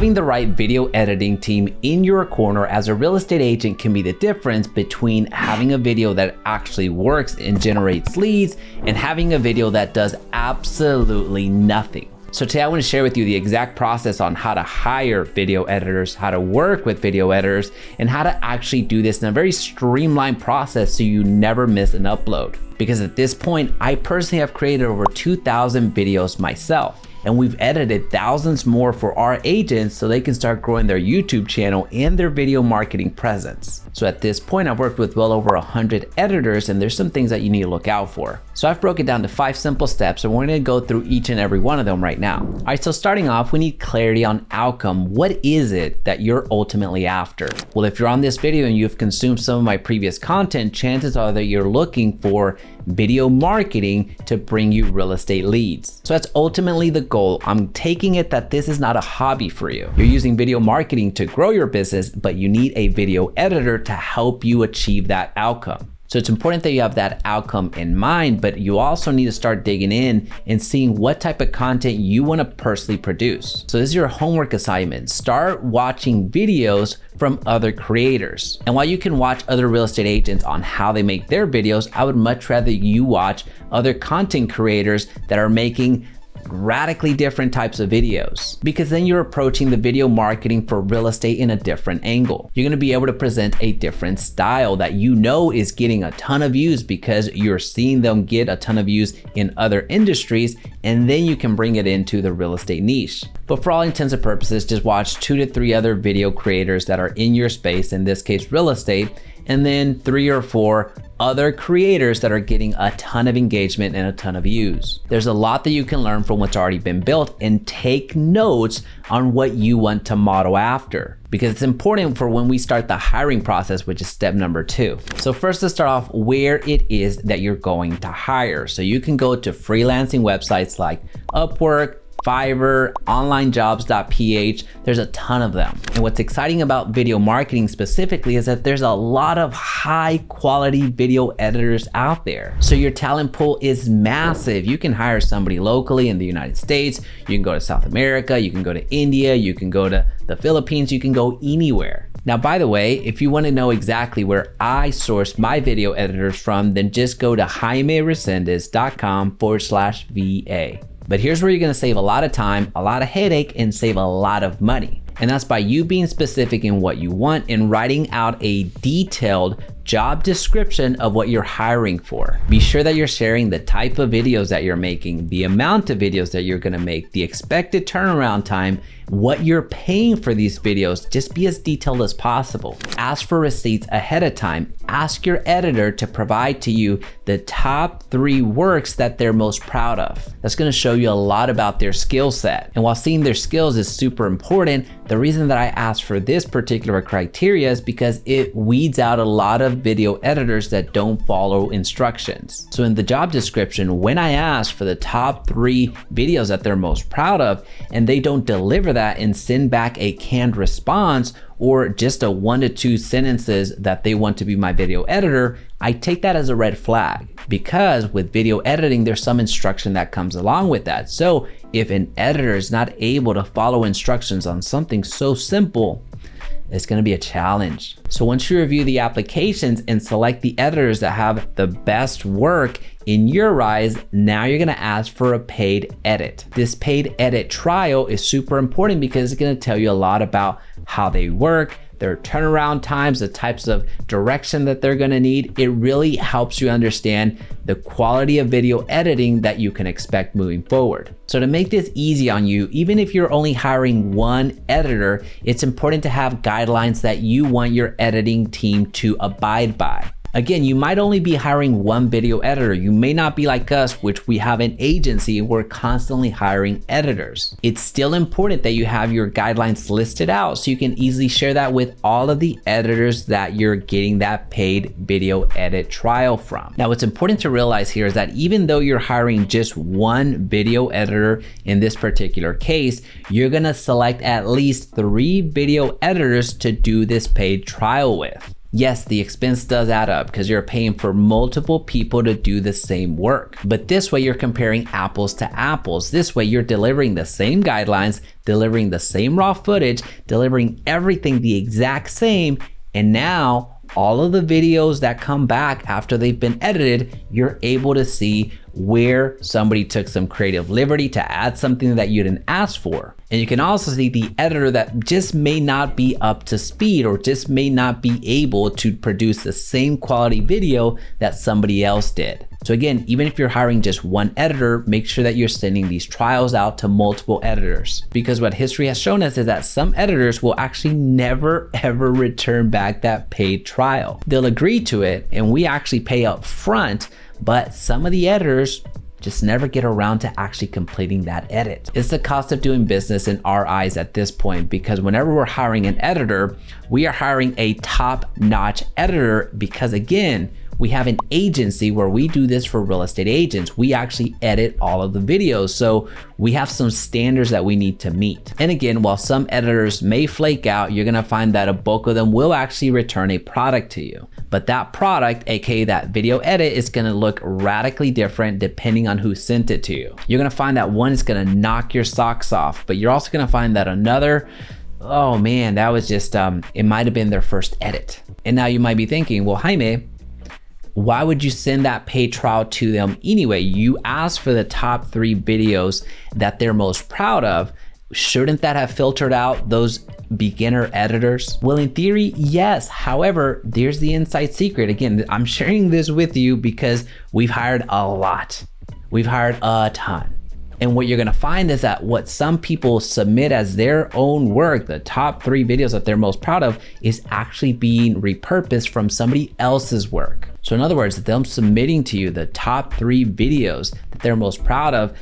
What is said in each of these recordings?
Having the right video editing team in your corner as a real estate agent can be the difference between having a video that actually works and generates leads and having a video that does absolutely nothing. So today I want to share with you the exact process on how to hire video editors, how to work with video editors, and how to actually do this in a very streamlined process so you never miss an upload. Because at this point, I personally have created over 2,000 videos myself, and we've edited thousands more for our agents so they can start growing their YouTube channel and their video marketing presence. So at this point, I've worked with well over 100 editors, and there's some things that you need to look out for. So I've broken it down to 5 simple steps, and we're gonna go through each and every one of them right now. All right, so starting off, we need clarity on outcome. What is it that you're ultimately after? Well, if you're on this video and you've consumed some of my previous content, chances are that you're looking for video marketing to bring you real estate leads. So that's ultimately the goal. I'm taking it that this is not a hobby for you. You're using video marketing to grow your business, but you need a video editor to help you achieve that outcome. So it's important that you have that outcome in mind, but you also need to start digging in and seeing what type of content you want to personally produce. So this is your homework assignment. Start watching videos from other creators. And while you can watch other real estate agents on how they make their videos, I would much rather you watch other content creators that are making radically different types of videos, because then you're approaching the video marketing for real estate in a different angle. You're going to be able to present a different style that you know is getting a ton of views because you're seeing them get a ton of views in other industries, and then you can bring it into the real estate niche. But for all intents and purposes, just watch 2 to 3 other video creators that are in your space, in this case real estate, and then 3 or 4 other creators that are getting a ton of engagement and a ton of views. There's a lot that you can learn from what's already been built, and take notes on what you want to model after, because it's important for when we start the hiring process, which is step number 2. So first, let's start off where it is that you're going to hire. So you can go to freelancing websites like Upwork, Fiverr, onlinejobs.ph. There's a ton of them. And what's exciting about video marketing specifically is that there's a lot of high quality video editors out there. So your talent pool is massive. You can hire somebody locally in the United States. You can go to South America. You can go to India. You can go to the Philippines. You can go anywhere. Now, by the way, if you want to know exactly where I source my video editors from, then just go to jaimeresendiz.com/VA. But here's where you're going to save a lot of time, a lot of headache, and save a lot of money. And that's by you being specific in what you want and writing out a detailed job description of what you're hiring for. Be sure that you're sharing the type of videos that you're making, the amount of videos that you're going to make, the expected turnaround time, what you're paying for these videos. Just be as detailed as possible. Ask for receipts ahead of time. Ask your editor to provide to you the top 3 works that they're most proud of. That's going to show you a lot about their skill set. And while seeing their skills is super important, the reason that I ask for this particular criteria is because it weeds out a lot of video editors that don't follow instructions. So in the job description, when I ask for the top 3 videos that they're most proud of, and they don't deliver that and send back a canned response or just a 1 to 2 sentences that they want to be my video editor, I take that as a red flag, because with video editing, there's some instruction that comes along with that. So if an editor is not able to follow instructions on something so simple, it's going to be a challenge. So once you review the applications and select the editors that have the best work in your eyes, now you're going to ask for a paid edit. This paid edit trial is super important because it's going to tell you a lot about how they work, their turnaround times, the types of direction that they're going to need. It really helps you understand the quality of video editing that you can expect moving forward. So to make this easy on you, even if you're only hiring 1 editor, it's important to have guidelines that you want your editing team to abide by. Again, you might only be hiring 1 video editor. You may not be like us, which we have an agency and we're constantly hiring editors. It's still important that you have your guidelines listed out so you can easily share that with all of the editors that you're getting that paid video edit trial from. Now, what's important to realize here is that even though you're hiring just 1 video editor in this particular case, you're gonna select at least 3 video editors to do this paid trial with. Yes, the expense does add up because you're paying for multiple people to do the same work. But this way you're comparing apples to apples. This way you're delivering the same guidelines, delivering the same raw footage, delivering everything the exact same. And now all of the videos that come back after they've been edited, you're able to see where somebody took some creative liberty to add something that you didn't ask for. And you can also see the editor that just may not be up to speed or just may not be able to produce the same quality video that somebody else did. So again, even if you're hiring just one editor, make sure that you're sending these trials out to multiple editors. Because what history has shown us is that some editors will actually never ever return back that paid trial. They'll agree to it and we actually pay up front, but some of the editors just never get around to actually completing that edit. It's the cost of doing business in our eyes at this point, because whenever we're hiring an editor, we are hiring a top-notch editor because again, we have an agency where we do this for real estate agents. We actually edit all of the videos. So we have some standards that we need to meet. And again, while some editors may flake out, you're gonna find that a bulk of them will actually return a product to you. But that product, aka that video edit, is gonna look radically different depending on who sent it to you. You're gonna find that one is gonna knock your socks off, but you're also gonna find that another, oh man, that was just, it might've been their first edit. And now you might be thinking, well, Jaime, why would you send that paid trial to them anyway? You asked for the top 3 videos that they're most proud of. Shouldn't that have filtered out those beginner editors? Well, in theory, yes. However, there's the inside secret. Again, I'm sharing this with you because we've hired a lot. We've hired a ton. And what you're gonna find is that what some people submit as their own work, the top 3 videos that they're most proud of, is actually being repurposed from somebody else's work. So in other words, them submitting to you the top 3 videos that they're most proud of,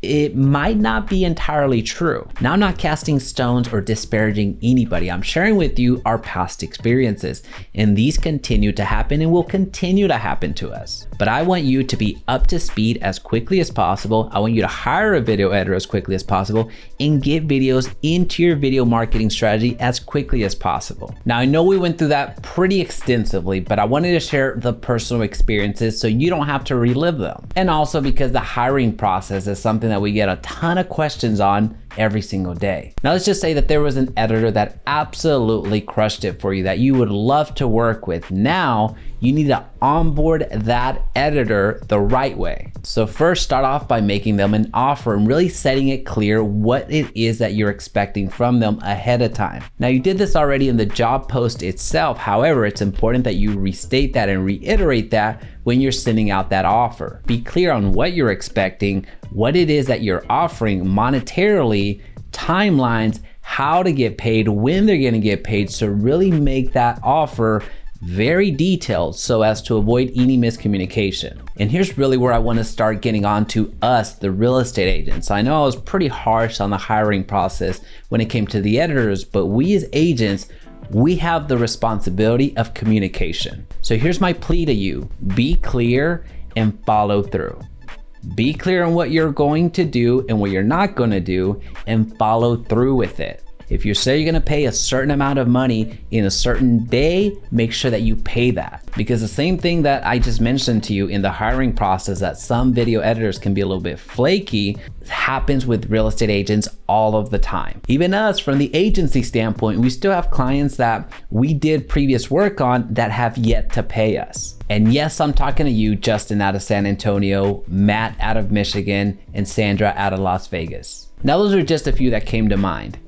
it might not be entirely true. Now, I'm not casting stones or disparaging anybody. I'm sharing with you our past experiences, and these continue to happen and will continue to happen to us. But I want you to be up to speed as quickly as possible. I want you to hire a video editor as quickly as possible and get videos into your video marketing strategy as quickly as possible. Now, I know we went through that pretty extensively, but I wanted to share the personal experiences so you don't have to relive them. And also because the hiring process is something that we get a ton of questions on every single day. Now, let's just say that there was an editor that absolutely crushed it for you that you would love to work with. Now, you need to onboard that editor the right way. So first, start off by making them an offer and really setting it clear what it is that you're expecting from them ahead of time. Now, you did this already in the job post itself. However, it's important that you restate that and reiterate that when you're sending out that offer. Be clear on what you're expecting, what it is that you're offering monetarily, timelines, how to get paid, when they're gonna get paid. So really make that offer very detailed so as to avoid any miscommunication. And here's really where I want to start getting on to us, the real estate agents. I know I was pretty harsh on the hiring process when it came to the editors, but we as agents, we have the responsibility of communication. So here's my plea to you: be clear and follow through. Be clear on what you're going to do and what you're not going to do, and follow through with it. If you say you're gonna pay a certain amount of money in a certain day, make sure that you pay that. Because the same thing that I just mentioned to you in the hiring process, that some video editors can be a little bit flaky, happens with real estate agents all of the time. Even us, from the agency standpoint, we still have clients that we did previous work on that have yet to pay us. And yes, I'm talking to you, Justin out of San Antonio, Matt out of Michigan, and Sandra out of Las Vegas. Now, those are just a few that came to mind.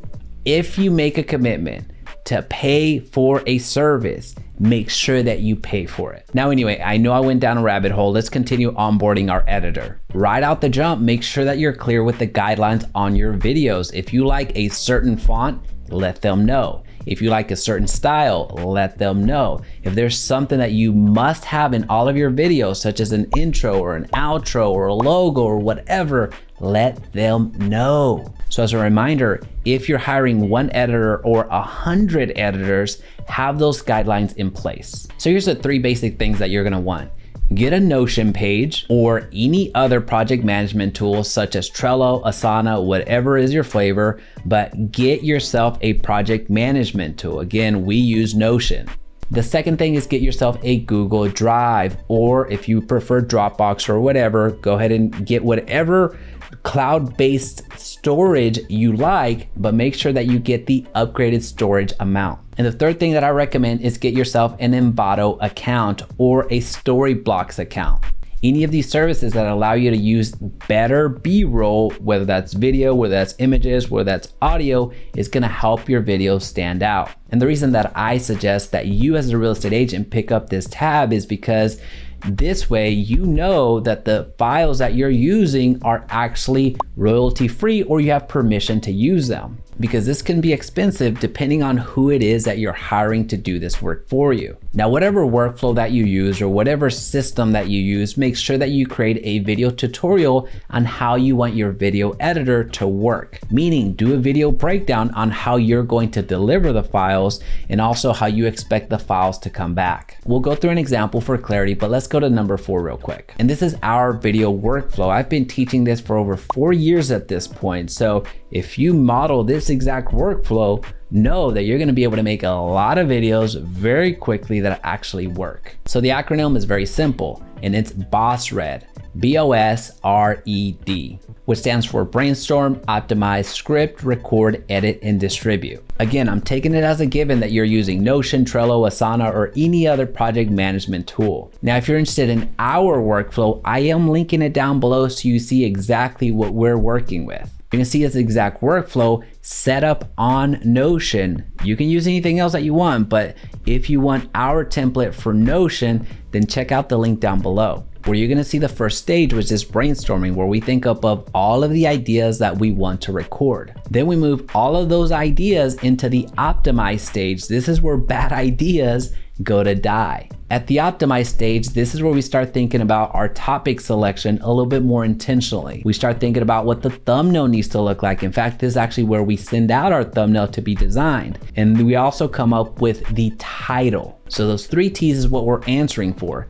If you make a commitment to pay for a service, make sure that you pay for it. Now, anyway, I know I went down a rabbit hole. Let's continue onboarding our editor. Right out the jump, make sure that you're clear with the guidelines on your videos. If you like a certain font, let them know. If you like a certain style, let them know. If there's something that you must have in all of your videos, such as an intro or an outro or a logo or whatever, let them know. So as a reminder, if you're hiring one editor or 100 editors, have those guidelines in place. So here's the 3 basic things that you're gonna want. Get a Notion page or any other project management tool such as Trello, Asana, whatever is your flavor, but get yourself a project management tool. Again, we use Notion. The second thing is get yourself a Google Drive, or if you prefer Dropbox or whatever, go ahead and get whatever cloud-based storage you like, but make sure that you get the upgraded storage amount. And the third thing that I recommend is get yourself an Envato account or a Storyblocks account. Any of these services that allow you to use better B-roll, whether that's video, whether that's images, whether that's audio, is gonna help your videos stand out. And the reason that I suggest that you as a real estate agent pick up this tab is because this way you know that the files that you're using are actually royalty free, or you have permission to use them. Because this can be expensive depending on who it is that you're hiring to do this work for you. Now, whatever workflow that you use or whatever system that you use, make sure that you create a video tutorial on how you want your video editor to work. Meaning, do a video breakdown on how you're going to deliver the files and also how you expect the files to come back. We'll go through an example for clarity, but let's go to number 4 real quick. And this is our video workflow. I've been teaching this for over 4 years at this point. So if you model this exact workflow, know that you're gonna be able to make a lot of videos very quickly that actually work. So the acronym is very simple, and it's BOSRED, BOSRED, which stands for Brainstorm, Optimize, Script, Record, Edit, and Distribute. Again, I'm taking it as a given that you're using Notion, Trello, Asana, or any other project management tool. Now, if you're interested in our workflow, I am linking it down below so you see exactly what we're working with. You're gonna see this exact workflow set up on Notion. You can use anything else that you want, but if you want our template for Notion, then check out the link down below, where you're gonna see the first stage, which is brainstorming, where we think up of all of the ideas that we want to record. Then we move all of those ideas into the optimize stage. This is where bad ideas go to die. At the optimize stage, this is where we start thinking about our topic selection a little bit more intentionally. We start thinking about what the thumbnail needs to look like. In fact, this is actually where we send out our thumbnail to be designed. And we also come up with the title. So those 3 T's is what we're answering for.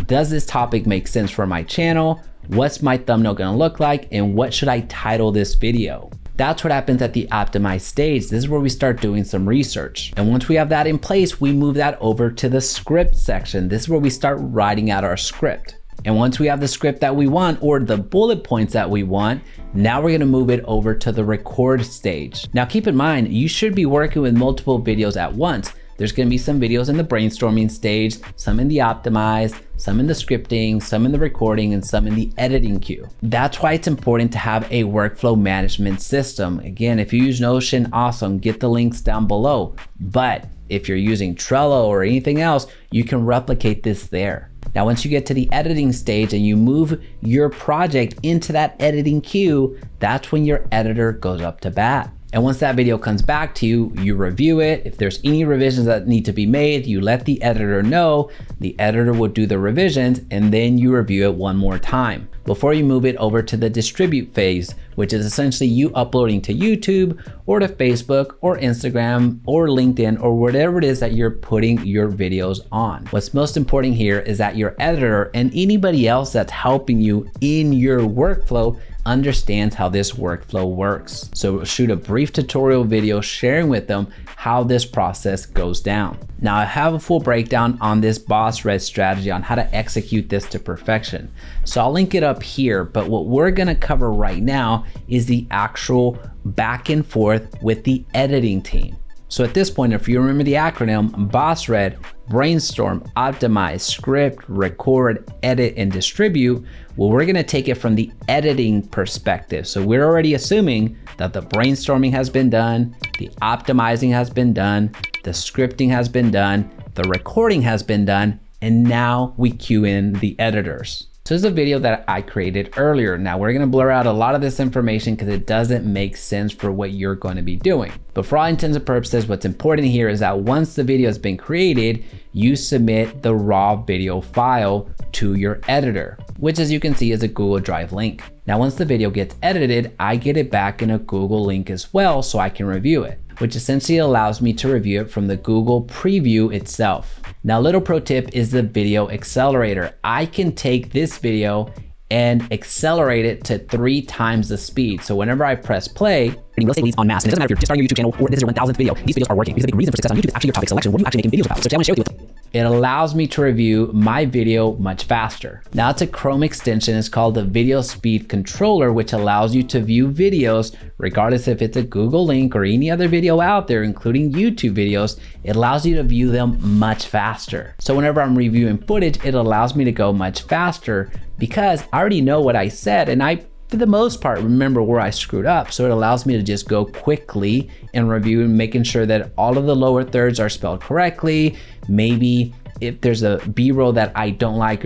Does this topic make sense for my channel? What's my thumbnail gonna look like? And what should I title this video? That's what happens at the optimize stage. This is where we start doing some research. And once we have that in place, we move that over to the script section. This is where we start writing out our script. And once we have the script that we want, or the bullet points that we want, now we're gonna move it over to the record stage. Now keep in mind, you should be working with multiple videos at once. There's gonna be some videos in the brainstorming stage, some in the optimize, some in the scripting, some in the recording, and some in the editing queue. That's why it's important to have a workflow management system. Again, if you use Notion, awesome, get the links down below. But if you're using Trello or anything else, you can replicate this there. Now, once you get to the editing stage and you move your project into that editing queue, that's when your editor goes up to bat. And once that video comes back to you, you review it. If there's any revisions that need to be made, you let the editor know. The editor will do the revisions, and then you review it one more time before you move it over to the distribute phase, which is essentially you uploading to YouTube or to Facebook or Instagram or LinkedIn or whatever it is that you're putting your videos on. What's most important here is that your editor and anybody else that's helping you in your workflow understands how this workflow works. So shoot a brief tutorial video sharing with them how this process goes down. Now, I have a full breakdown on this BOSRED strategy on how to execute this to perfection. So I'll link it up here, but what we're gonna cover right now is the actual back and forth with the editing team. So at this point, if you remember the acronym BOSRED, brainstorm, optimize, script, record, edit, and distribute, well, we're gonna take it from the editing perspective. So we're already assuming that the brainstorming has been done, the optimizing has been done, the scripting has been done, the recording has been done, and now we cue in the editors. So this is a video that I created earlier. Now we're gonna blur out a lot of this information because it doesn't make sense for what you're going to be doing. But for all intents and purposes, what's important here is that once the video has been created, you submit the raw video file to your editor, which as you can see is a Google Drive link. Now, once the video gets edited, I get it back in a Google link as well so I can review it, which essentially allows me to review it from the Google preview itself. Now, little pro tip is the video accelerator. I can take this video and accelerate it to 3 times the speed. So whenever I press play, real estate leads en masse. And it doesn't matter if you're just starting your YouTube channel or this is your 1000th video, these videos are working because the big reason for success on YouTube is actually your topic selection. What are you actually making videos about? So today I want to share with you. It allows me to review my video much faster. Now it's a Chrome extension. It's called the Video Speed Controller, which allows you to view videos regardless if it's a Google link or any other video out there, including YouTube videos. It allows you to view them much faster. So whenever I'm reviewing footage, it allows me to go much faster because I already know what I said and I, for the most part, remember where I screwed up. So it allows me to just go quickly and review and making sure that all of the lower thirds are spelled correctly. Maybe if there's a B-roll that I don't like,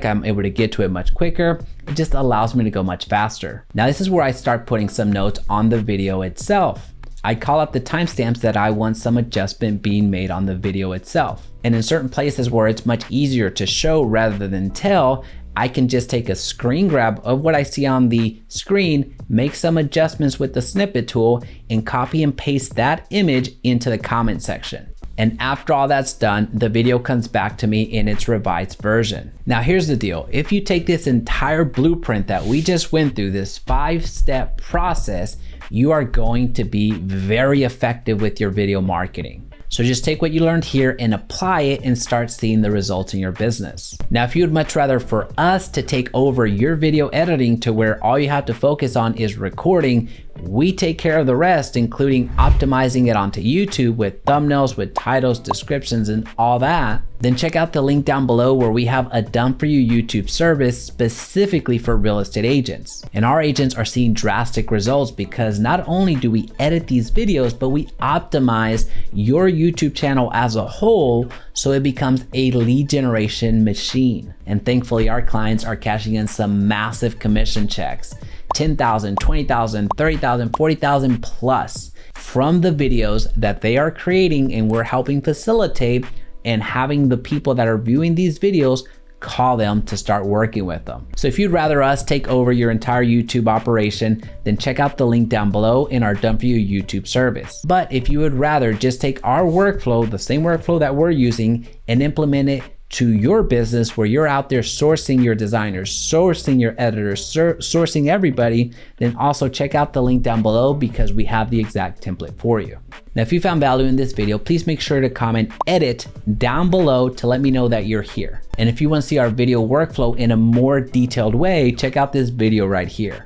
I'm able to get to it much quicker. It just allows me to go much faster. Now this is where I start putting some notes on the video itself. I call out the timestamps that I want some adjustment being made on the video itself. And in certain places where it's much easier to show rather than tell, I can just take a screen grab of what I see on the screen, make some adjustments with the snippet tool, and copy and paste that image into the comment section. And after all that's done, the video comes back to me in its revised version. Now here's the deal. If you take this entire blueprint that we just went through, this 5-step process, you are going to be very effective with your video marketing. So just take what you learned here and apply it and start seeing the results in your business. Now, if you'd much rather for us to take over your video editing to where all you have to focus on is recording, we take care of the rest, including optimizing it onto YouTube with thumbnails, with titles, descriptions, and all that, then check out the link down below where we have a done for you YouTube service specifically for real estate agents. And our agents are seeing drastic results because not only do we edit these videos, but we optimize your YouTube channel as a whole so it becomes a lead generation machine. And thankfully our clients are cashing in some massive commission checks. 10,000, 20,000, 30,000, 40,000 plus from the videos that they are creating, and we're helping facilitate and having the people that are viewing these videos call them to start working with them. So if you'd rather us take over your entire YouTube operation, then check out the link down below in our Done For You YouTube service. But if you would rather just take our workflow, the same workflow that we're using, and implement it to your business where you're out there sourcing your designers, sourcing your editors, sourcing everybody, then also check out the link down below because we have the exact template for you. Now, if you found value in this video, please make sure to comment edit down below to let me know that you're here. And if you want to see our video workflow in a more detailed way, check out this video right here.